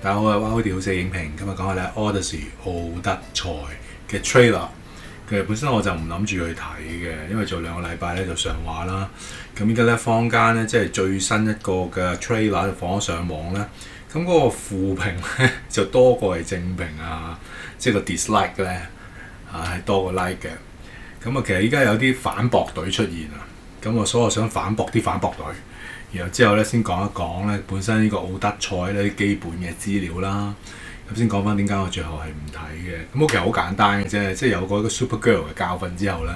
大家好，我係 Wow 屌四影評，今日講下咧 Odyssey 奧德賽嘅 trailer。其實本身我就唔諗住去睇嘅，因為做2個禮拜咧就上畫啦。咁依家咧坊間咧即係最新一個嘅 trailer 就放咗上網咧，咁嗰個負評咧就多過係正評啊，即係個 dislike 咧係多過 like 嘅。咁啊，其實依家有啲反駁隊出現啊，咁所以我想反駁啲反駁隊。然後之後咧，先講一講咧本身呢個奧德賽呢啲基本嘅資料啦。咁先講翻點解我最後係唔睇嘅。咁我其實好簡單嘅啫，即係有個 Supergirl 嘅教訓之後咧，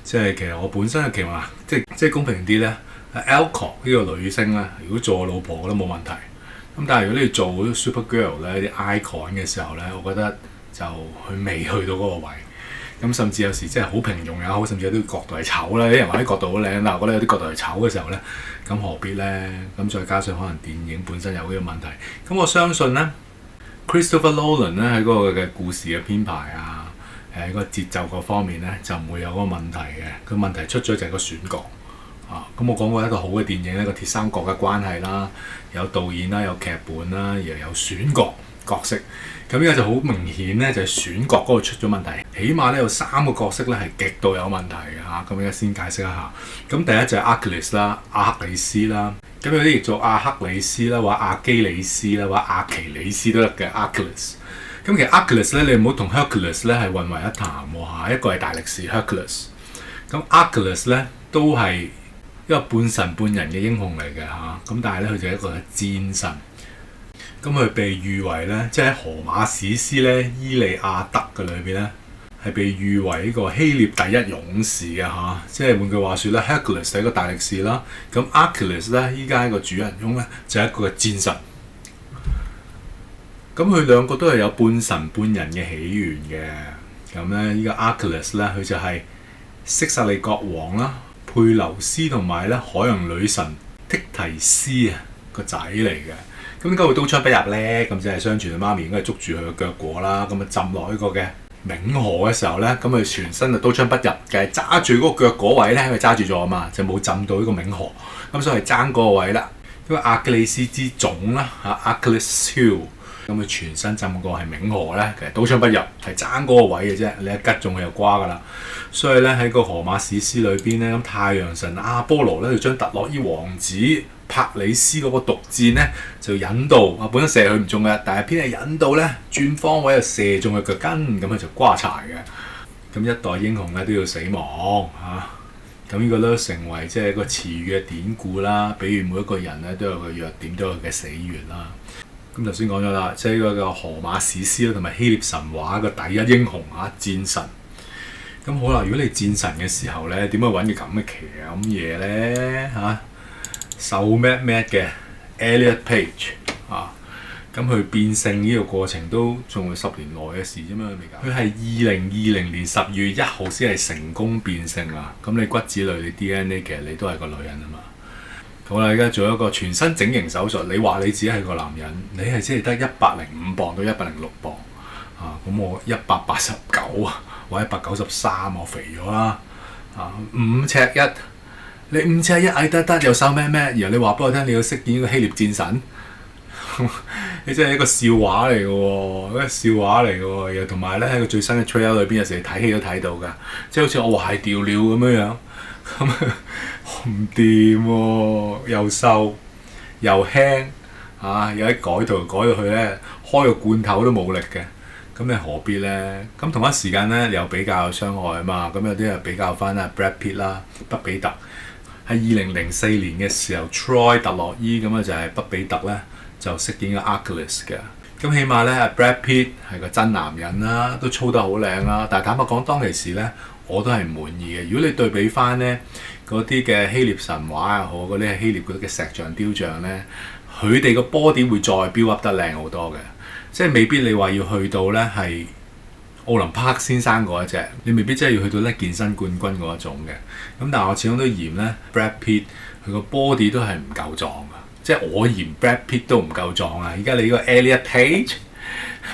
即係其實我本身嘅期望即係公平啲咧 Alcor 呢個女星咧，如果做我老婆我覺得冇問題。咁但係如果你做 Supergirl 咧啲 icon 嘅時候咧，我覺得就佢未去到嗰個位。咁甚至有時即係好平庸也好，甚至有啲角度係醜啦。啲人話啲角度好靚，但係我覺得有啲角度係醜嘅時候咧，咁何必咧？咁再加上可能電影本身有呢個問題。咁我相信咧 Christopher Nolan 咧喺嗰個嘅故事嘅編排啊，嗰個節奏嗰方面咧就唔會有嗰個問題嘅。個問題出咗就係個選角啊。咁我講過一個好嘅電影咧，個鐵三角嘅關係啦，有導演啦，有劇本啦，又有選角色。咁依家就好明顯咧，就係選角嗰度出咗問題。起碼咧有3個角色咧係極度有問題嘅嚇。咁而家先解釋一下。咁第一就係 Achilles 啦，阿克里斯啦。咁有啲譯做阿克里斯啦，或者阿基里斯啦，或者阿奇里斯都得嘅 Achilles。咁其實 Achilles 咧，你唔好同 Hercules 咧係混為一談喎嚇。一個係大力士 Hercules， 咁 Achilles 咧都係一個半神半人嘅英雄嚟嘅嚇。咁但係咧佢就係一個戰神。咁佢被譽為咧，即係喺荷馬史詩咧《伊利亞德》嘅裏邊咧，係被譽為呢個希臘第一勇士嘅嚇。即係換句話説咧 Hercules 係一個大力士啦，咁 Achilles 咧依家一個主人翁咧就係一個嘅戰神。咁佢兩個都係有半神半人嘅起源嘅。咁咧依家 Achilles 咧佢就係色薩利國王啦、佩留斯同埋咧海洋女神忒提斯啊個仔嚟嘅。咁點解會刀槍不入咧？咁就係相傳佢媽咪應該係捉住佢嘅腳果啦，咁啊浸落呢個嘅冥河嘅時候咧，咁佢全身就刀槍不入嘅，揸住嗰個腳果位咧，因為揸住咗啊嘛，就冇浸到呢個冥河，咁所以係爭嗰個位啦。因為阿基里斯之種啦，Achilles heel，咁佢全身浸過係冥河咧，其實刀槍不入係爭嗰個位嘅啫，你一吉中佢就瓜噶啦。所以咧喺個荷馬史詩裏邊咧，咁太陽神阿波羅咧就將特洛伊王子帕里斯嗰個毒箭咧就引導啊，本身射佢唔中嘅，但係偏係引導咧轉方位就射中佢腳跟，咁佢就瓜柴嘅。咁一代英雄咧都要死亡嚇，咁呢個都成為即係一個詞語嘅典故啦。比如每一個人咧都有個弱點，都有佢嘅死穴啦。咁頭先講咗啦，即係呢個荷馬史詩啦，同埋希臘神話嘅第一英雄戰神。咁好啦，如果你戰神嘅時候咧，點解揾嘅咁嘅騎咁嘢咧嚇？瘦咩咩嘅 Elliot Page 咁佢變性呢個過程都仲係10年內嘅事啫嘛，未搞。佢係2020年10月1號先係成功變性啊！咁你骨子裏你 DNA 其實你都係個女人啊嘛。好啦，而家做一個全身整形手術，你話你自己係個男人，你係只係得105磅到106磅咁我189或者193，我肥咗啦5尺1。你5尺1矮得又瘦咩咩，然後你話俾我聽你要飾演個希臘戰神，你真係一個笑話嚟嘅喎，一個笑話嚟嘅喎。又同埋咧喺個最新嘅 trailer 裏邊，有時你睇戲都睇到㗎，即係好似我壞掉了咁樣，咁唔掂喎，又瘦又輕有啲改圖改到佢咧開個罐頭都冇力嘅，咁你何必咧？咁同一時間咧又比較傷害啊嘛，咁有啲人比較翻Brad Pitt 啦，畢比特。喺2004年嘅時候 ，Troy 特洛伊咁就係畢比特咧就飾演個 Achilles 嘅。咁起碼咧 Brad Pitt 係個真男人啦，都操得好靚啦。但係坦白講，當其時咧我都係唔滿意嘅。如果你對比翻咧嗰啲嘅希臘神話又好，嗰啲希臘嗰啲嘅石像雕像咧，佢哋個 body 會再 build up 得靚好多嘅，即係未必你話要去到咧係奧林匹克先生嗰一隻，你未必真係要去到咧健身冠軍嗰一種嘅。咁但係我始終都嫌咧 Brad Pitt 佢個 body 都係唔夠壯㗎，即係我嫌 Brad Pitt 都唔夠壯啊！而家你呢個 Elliot Page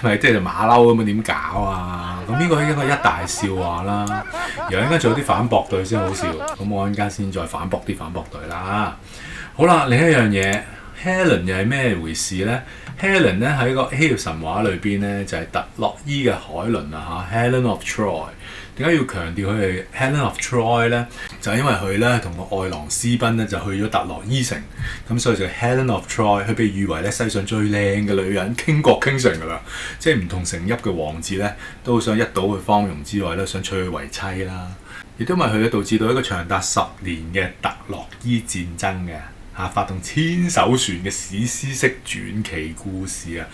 咪即係馬騮咁樣點搞啊？咁呢個係一個一大笑話啦。然後應該仲有啲反駁隊先好笑，咁我陣間先再反駁啲反駁隊啦。好啦，另一樣嘢 Helen 又係咩回事呢？ Helen 咧喺個希臘神話裏邊咧就係特洛伊嘅海倫啊嚇 Helen of Troy。點解要強調佢係 Helen of Troy 咧？就係因為佢咧同個愛郎私奔咧就去咗特洛伊城，咁所以就 Helen of Troy，佢被譽為咧世上最靚嘅女人，傾國傾城噶啦。即係唔同城邑嘅王子咧都好想一睹佢芳容之外咧，想娶佢為妻啦。亦都因為佢咧導致到一個長達10年嘅特洛伊戰爭嘅。發動千艘船嘅史詩式傳奇故事啊！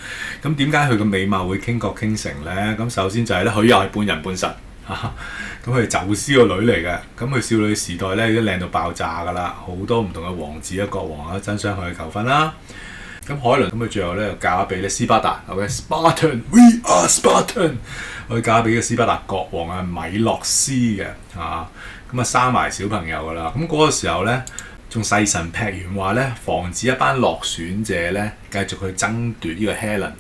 咁點解佢嘅美貌會傾國傾城呢？咁首先就係咧，佢又係半人半神咁佢係宙斯個女嚟嘅。咁佢少女時代咧已經靚到爆炸㗎啦，好多唔同嘅王子啊、國王啊爭相向佢求婚啦。咁海倫咁佢最後咧又嫁咗俾咧斯巴達，Spartan，We are Spartan， 佢嫁俾嘅斯巴達國王啊米洛斯嘅咁生埋小朋友㗎啦。咁嗰個時候咧。仲細神劈完話咧，防止一班落選者咧繼續去爭奪呢個 Helen，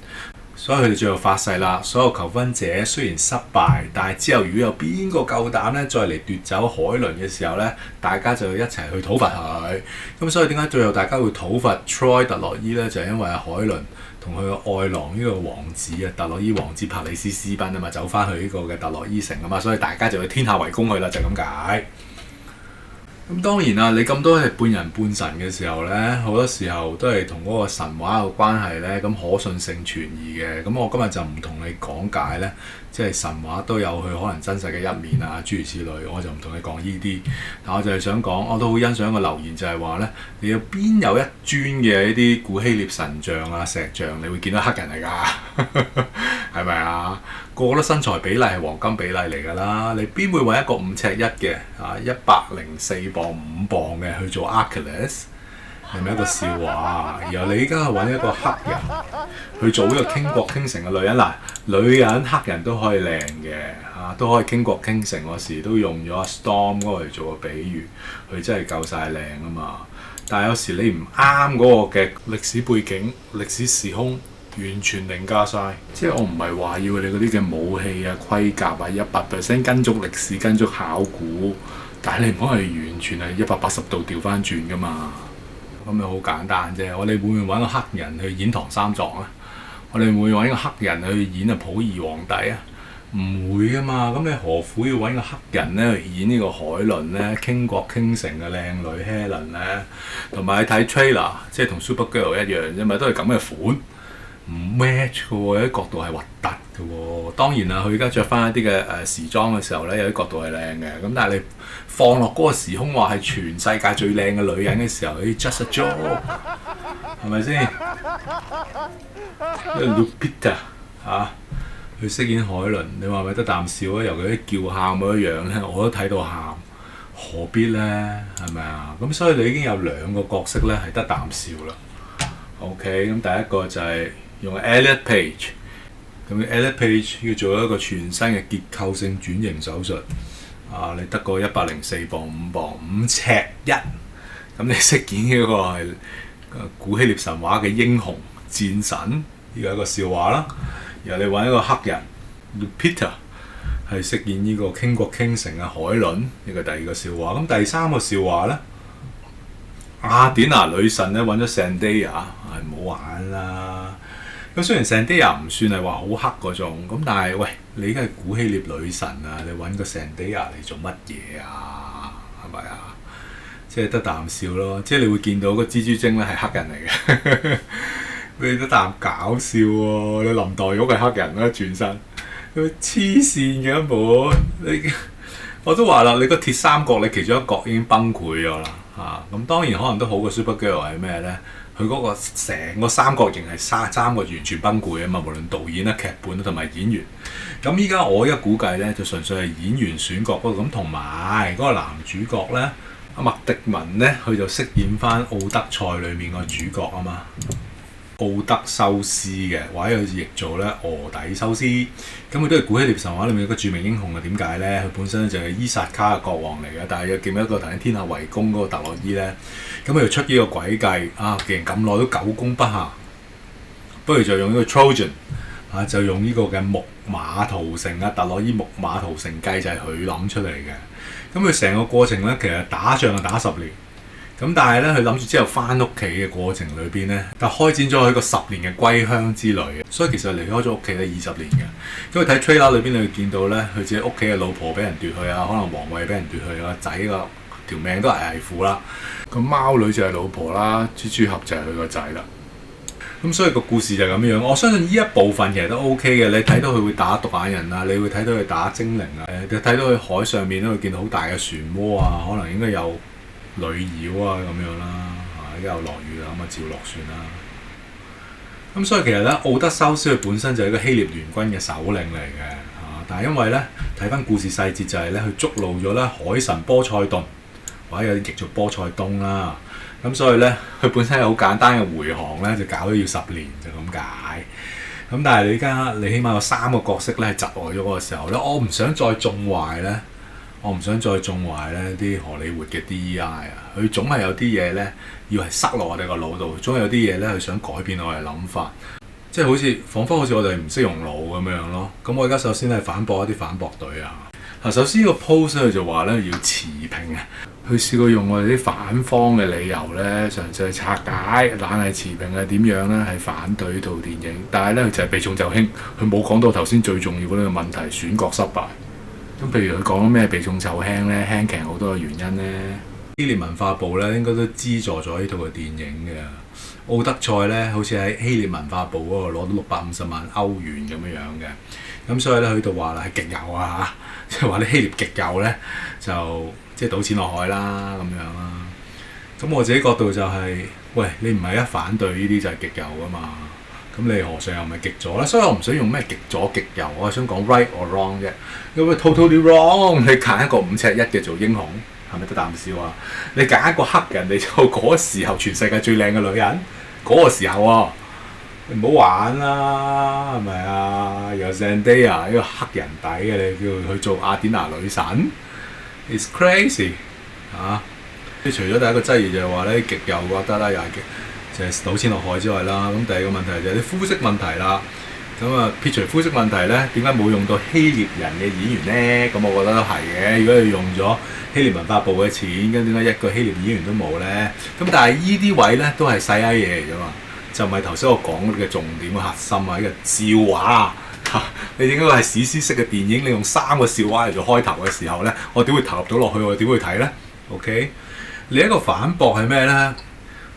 所以佢哋最後發誓啦，所有求婚者雖然失敗，但係之後如果有邊個夠膽咧再嚟奪走海倫嘅時候咧，大家就要一齊去討伐佢。咁所以點解最後大家會討伐 Troy 特洛伊咧？就係因為阿海倫同佢嘅愛郎呢個王子啊，特洛伊王子帕里斯私奔啊嘛，走翻去呢個嘅特洛伊城啊嘛，所以大家就會天下圍攻佢啦，就咁解。咁當然啦，你咁多係半人半神嘅時候咧，好多時候都係同嗰個神話有關係咧，咁可信性存疑嘅。咁我今日就唔同你講解咧，即係神話都有佢可能真實嘅一面啊，諸如此類，我就唔同你講呢啲。但我就係想講，我都好欣賞個留言就係話咧，你有邊有一尊嘅一啲古希臘神像啊、石像，你會見到黑人嚟㗎？係咪啊？個個都身材比例係黃金比例嚟㗎啦，你邊會揾一個5尺1嘅104磅5磅嘅去做 Achilles？ 係咪一個笑話？然後你依家去揾一個黑人去做呢個傾國傾城嘅女人嗱，女人黑人都可以靚嘅都可以傾國傾城嗰時都用咗 Storm 嗰個嚟做個比喻，佢真係夠晒靚啊嘛！但係有時你唔啱嗰個嘅歷史背景、歷史時空。完全凌駕晒，即係我唔係話要你嗰啲嘅武器啊、盔甲啊100%跟足歷史、跟足考古，但係你唔可以完全係180度調翻轉噶嘛。咁咪好簡單啫。我哋會唔會揾個黑人去演唐三藏啊？我哋會唔會揾個黑人去演啊溥儀皇帝啊？唔會噶嘛。咁你何苦要揾個黑人咧去演呢個海倫咧？傾國傾城嘅靚女 Helen 咧，同埋你睇 trailer， 即係同 Supergirl 一樣啫嘛，都係咁嘅款。唔 match 嘅喎，有啲角度係核突嘅喎。當然啦，佢而家着翻一啲嘅時裝嘅時候咧，有啲角度係靚嘅。咁但係你放落嗰個時空話係全世界最靚嘅女人嘅時候，你 just a joke 係咪先？因為 Lupita 佢飾演海倫，你話咪得啖笑啊？由佢啲叫喊嗰樣咧，我都睇到喊，何必咧？係咪啊？咁所以你已經有2個角色咧係得啖笑啦。OK，咁第一個就係用 Elliot Page， 咁 Elliot Page 要做一個全新嘅結構性轉型手術。你得個104磅5磅5尺1，咁你飾演呢個係古希臘神話嘅英雄戰神，呢個係一個笑話啦。然後你揾一個黑人 Lupita 係飾演呢個傾國傾城嘅海倫，呢個第2個笑話。咁第3個笑話咧，雅典娜女神咧揾咗 Zendaya， 唔好玩啦。咁雖然 Zendaya 唔算係話好黑嗰種，咁但係喂，你而家係古希臘女神啊，你揾個 Zendaya 嚟做乜嘢啊？係咪啊？即係得啖笑咯，即係你會見到個蜘蛛精咧係黑人嚟嘅，你得啖搞笑喎！你林黛玉係黑人啦，轉身佢黐線嘅一本，我都話啦，你個鐵三角你其中一角已經崩潰咗啦。咁當然可能都好過 Supergirl 係咩咧？佢嗰個成個三角形係三個完全崩潰啊嘛，無論導演啦、劇本啦同埋演員。咁依家我估計咧，就純粹係演員選角嗰個咁，同埋嗰個男主角咧，阿麥迪文咧，佢就飾演翻奧德賽裏面個主角啊嘛。奧德修斯嘅，或者佢譯做咧俄底修斯，咁佢都係古希臘神話裏面一個著名英雄啊。點解咧？佢本身就係伊薩卡嘅國王嚟嘅，但係又記唔記得個頭先天下圍攻嗰個特洛伊咧？咁佢就出呢個詭計既然咁耐都久攻不下，不如就用呢個 Trojan 就用呢個嘅木馬屠城特洛伊木馬屠城計就係佢諗出嚟嘅。咁佢成個過程咧，其實打仗就打10年。咁但係咧，佢諗住之後翻屋企嘅過程裏邊咧，但開展咗佢個10年嘅歸鄉之旅嘅。所以其實離開咗屋企咧20年嘅。因為睇 trailer 裏邊你會見到咧，佢自己屋企嘅老婆俾人奪去啊，可能皇位俾人奪去啊，仔個條命都危危乎啦。咁貓女就係老婆啦，蜘蛛俠就係佢個仔啦。咁所以個故事就係咁樣。我相信呢一部分其實都 OK 嘅。你睇到佢會打獨眼人啊，你會睇到佢打精靈啊，你睇到佢海上面都會見到好大嘅漩渦啊，可能應該有女妖啊咁樣啦，而家又落雨啦，咁啊照落算啦。咁所以其實咧，奧德修斯佢本身就係一個希臘聯軍嘅首領嚟嘅，但係因為咧睇翻故事細節就係咧，佢捉弄咗咧海神波塞頓，或者有啲譯做波塞冬啦。咁所以咧，佢本身係好簡單嘅回航咧，就搞咗要10年就咁解。咁但係你而家你起碼有3個角色咧係窒礙咗嗰個時候咧，我唔想再縱壞咧。我唔想再縱壞咧啲荷里活嘅 DEI 啊，佢總係有啲嘢咧要係塞落我哋個腦度，總係有啲嘢咧係想改變我哋諗法，即係彷彿好似我哋唔識用腦咁樣咯。咁我而家首先係反駁一啲反駁隊啊。嗱，首先個 post 佢就話咧要持平啊，佢試過用我哋啲反方嘅理由咧，嘗試去拆解懶係持平係點樣咧，係反對套電影，但係咧佢就係避重就輕，佢冇講到頭先最重要嗰個問題，選角失敗。咁譬如佢講咩避重就輕咧，輕騎好多嘅原因咧。希臘文化部咧應該都資助咗呢套嘅電影嘅。奧德賽咧好似喺希臘文化部嗰度攞到650萬歐元咁樣嘅。咁所以咧佢度話啦係極右啊嚇，即係話啲希臘極右咧就即係賭錢落海啦咁樣啦。咁我自己角度就係、喂，你唔係一反對呢啲就係極右噶嘛。咁你何嘗又唔係極左咧？所以我唔想用咩極左極右，我係想講 right or wrong 啫。因為 totally wrong，你揀一個5尺1嘅做英雄，係咪得啖笑啊？你揀一個黑人，你就嗰時候全世界最靚嘅女人，嗰、個時候啊，你唔好玩啦，係咪啊？有 Zendaya 呢個黑人底嘅，你叫佢去做雅典娜女神 ，it's crazy 啊！即係除咗第一個質疑就係話咧，極右覺得啦，又係就係賭錢落海之外啦，咁第二個問題就係啲膚色問題啦。咁啊，撇除膚色問題咧，點解冇用到希臘人嘅演員咧？咁我覺得都係嘅。如果你用咗希臘文化部嘅錢，咁點解一個希臘演員都冇咧？咁但係依啲位咧都係細閪嘢嚟啫嘛，就唔係頭先我講嘅重點嘅核心啊！呢個笑話你點解係史詩式嘅電影？你用3個笑話嚟做開頭嘅時候咧，我點會投入到落去？我點會睇咧 ？OK， 另一個反駁係咩咧？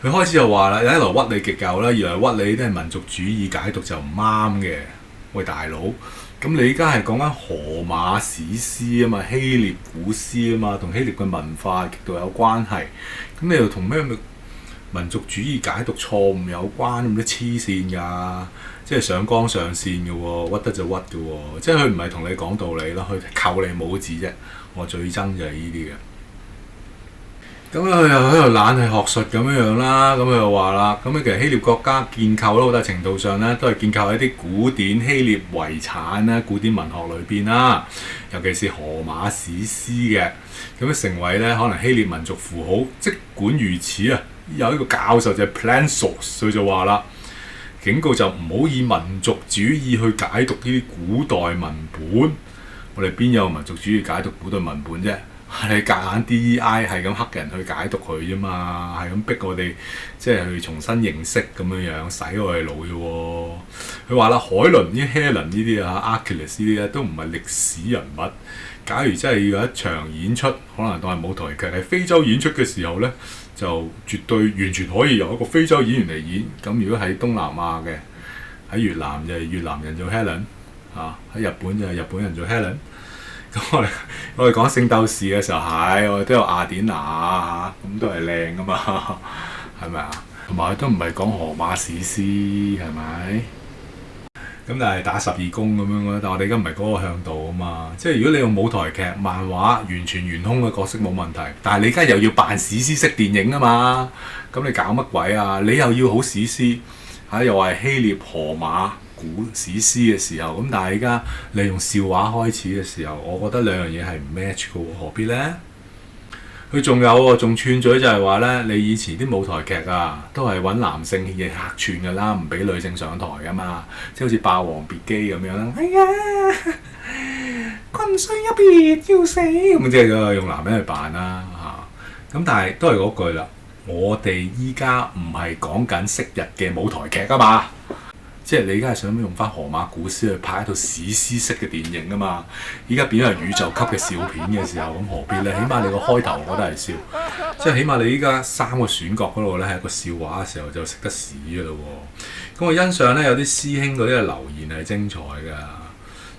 佢開始就話啦，一來屈你極右啦，二來屈你都係民族主義解讀就唔啱嘅。喂大佬，咁你而家係講緊荷馬史詩啊嘛，希臘古詩啊嘛，同希臘嘅文化極度有關係。咁你又同咩民族主義解讀錯誤有關，咁都黐線㗎，即係上綱上線嘅喎，屈得就屈嘅喎，即係佢唔係同你講道理咯，佢扣你帽子啫。我最憎就係呢啲嘅。咁佢又喺度懶係學術咁樣啦，咁佢又話啦，咁其實希臘國家建構咧好大程度上咧都係建構喺啲古典希臘遺產啦、古典文學裏邊啦，尤其是荷馬史詩嘅，咁成為咧可能希臘民族符號。即管如此啊，有一個教授就係 Plansos， 佢就話啦，警告就唔好以民族主義去解讀呢啲古代文本。我哋邊有民族主義解讀古代文本啫？你夾硬 DEI 係咁黑人去解讀佢啫嘛，係咁逼我哋即係去重新認識咁樣洗我哋腦嘅喎。佢話啦，海倫呢、Helen 呢啲啊、Achilles 呢啲咧都唔係歷史人物。假如真係要有一場演出，可能當係舞台劇喺非洲演出嘅時候咧，就絕對完全可以由一個非洲演員嚟演。咁如果喺東南亞嘅，喺越南就係越南人做 Helen 喺日本就係日本人做 Helen。咁我哋講聖鬥士嘅時候我哋都有雅典娜咁都係靚噶嘛，係咪啊？同埋都唔係講荷馬史詩，係咪？咁但係打12宮咁樣，但我哋而家唔係嗰個向度啊嘛。即係如果你用舞台劇、漫畫完全圓空嘅角色冇問題，但係你而家又要扮史詩式電影啊嘛，咁你搞乜鬼啊？你又要好史詩又話係希臘荷馬古史詩嘅時候，咁但係而家你用笑話開始嘅時候，我覺得兩樣嘢係唔 match 嘅喎，何必呢？佢仲有喎，仲串嘴就係話呢，你以前啲舞台劇都係揾男性嘅客串㗎啦，唔俾女性上台㗎嘛，即係好似《霸王別姬》咁樣啦。哎呀，君雖一別要死咁，即係用男人去扮啦嚇。咁但係都係嗰句啦，我哋依家唔係講緊昔日嘅舞台劇啊嘛，即係你而家係想用翻荷馬古斯去拍一套史詩式嘅電影啊嘛，依家變咗係宇宙級嘅笑片嘅時候，咁何必呢？起碼你個開頭我覺得係笑，即係起碼你依家3個選角嗰度呢係一個笑話嘅時候就食得屎噶咯喎。咁我欣賞呢，有啲師兄嗰啲嘅留言係精彩㗎，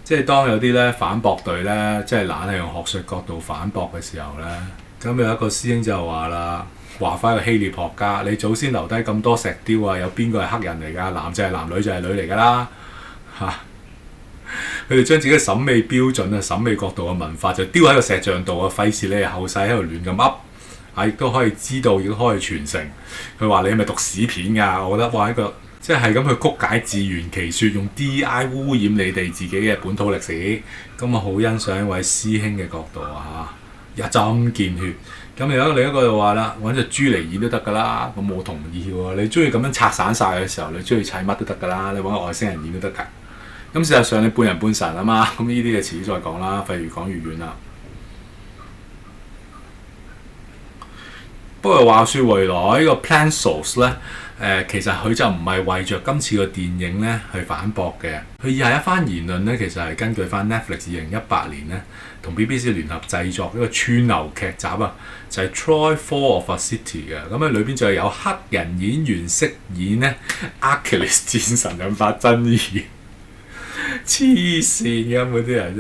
即係當有啲呢反駁隊呢，即係懶係用學術角度反駁嘅時候呢，咁有一個師兄就話啦。話翻個希臘學家，你祖先留低咁多石雕啊，有邊個係黑人嚟㗎？男就係男，女就係女嚟㗎啦嚇！佢哋將自己嘅審美標準啊、審美角度嘅文化就丟喺個石像度啊，費事你哋後世喺度亂咁噏啊，亦都可以知道，亦都可以傳承。佢話你係咪讀屎片㗎？我覺得哇，一個即係咁去曲解自圓其説，用 D.I. 污染你哋自己嘅本土歷史，咁我好欣賞一位師兄嘅角度啊嚇，一針見血。咁另一個就話啦，揾隻豬嚟演都得㗎啦，咁我同意喎。你中意咁樣拆散晒嘅時候，你中意砌乜都得㗎啦，你揾個外星人演都得㗎。咁事實上你半人半神啊嘛，咁呢啲嘅遲啲再講啦，費如講越遠啦。不過話說回來，呢個 Plansos 咧，其實佢就唔係為着今次個電影咧去反駁嘅，佢以下一番言論咧，其實係根據翻 Netflix 2018年咧同 BBC 聯合製作一個串流劇集啊，就係 Troy Fall of a City 嘅，咁喺裏邊就有黑人演員飾演咧 Achilles 戰神引發爭議，黐線嘅嗰啲人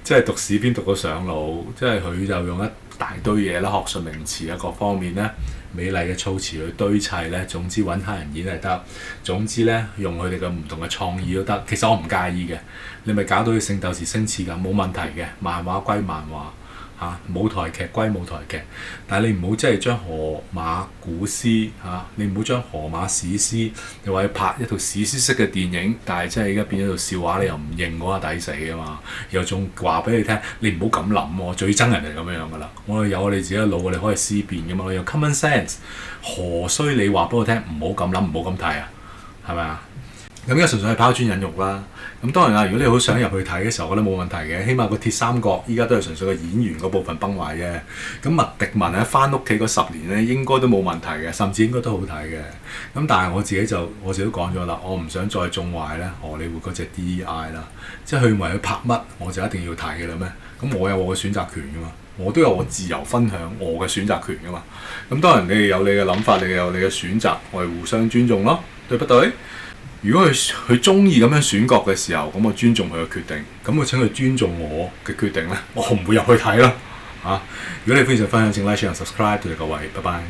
真係讀史邊讀到上腦，即係佢就用一大堆嘢啦，學術名詞啊各方面咧，美麗嘅措辭去堆砌咧，總之揾黑人演係得，總之咧用佢哋嘅唔同嘅創意都得。其實我唔介意嘅，你咪搞到佢聖鬥士星矢咁冇問題嘅，漫畫歸漫畫嚇，舞台劇歸舞台劇，但係你唔好真係將荷馬古斯嚇，你唔好將荷馬史詩又話要拍一套史詩式嘅電影，但係真係而家變咗套笑話，你又唔認嗰下抵死啊嘛，又仲話俾你聽，你唔好咁諗喎，最憎人係咁樣噶啦，我哋有我哋自己嘅腦，我哋可以思辨噶嘛，我哋有 common sense， 何須你話俾我聽唔好咁諗，唔好咁睇啊，係咪啊？咁而家純粹係拋磚引玉啦。咁當然啦，如果你好想入去睇嘅時候，我覺得冇問題嘅。起碼個鐵三角依家都係純粹個演員嗰部分崩壞啫。咁麥迪文喺翻屋企嗰10年咧，應該都冇問題嘅，甚至應該都好睇嘅。咁但係我自己都講咗啦，我唔想再縱壞咧荷里活嗰隻 DEI 啦，即係佢為佢拍乜我就一定要睇嘅啦咩？咁我有我嘅選擇權噶嘛，我都有我自由分享我嘅選擇權噶嘛。咁當然你哋有你嘅諗法，你哋有你嘅選擇，我哋互相尊重咯，對不對？如果佢中意咁樣選角嘅時候，咁我尊重佢嘅決定，咁我請佢尊重我嘅決定咧，我唔會入去睇啦嚇。如果你非常分享，請 like、share、subscribe，多謝各位，拜拜。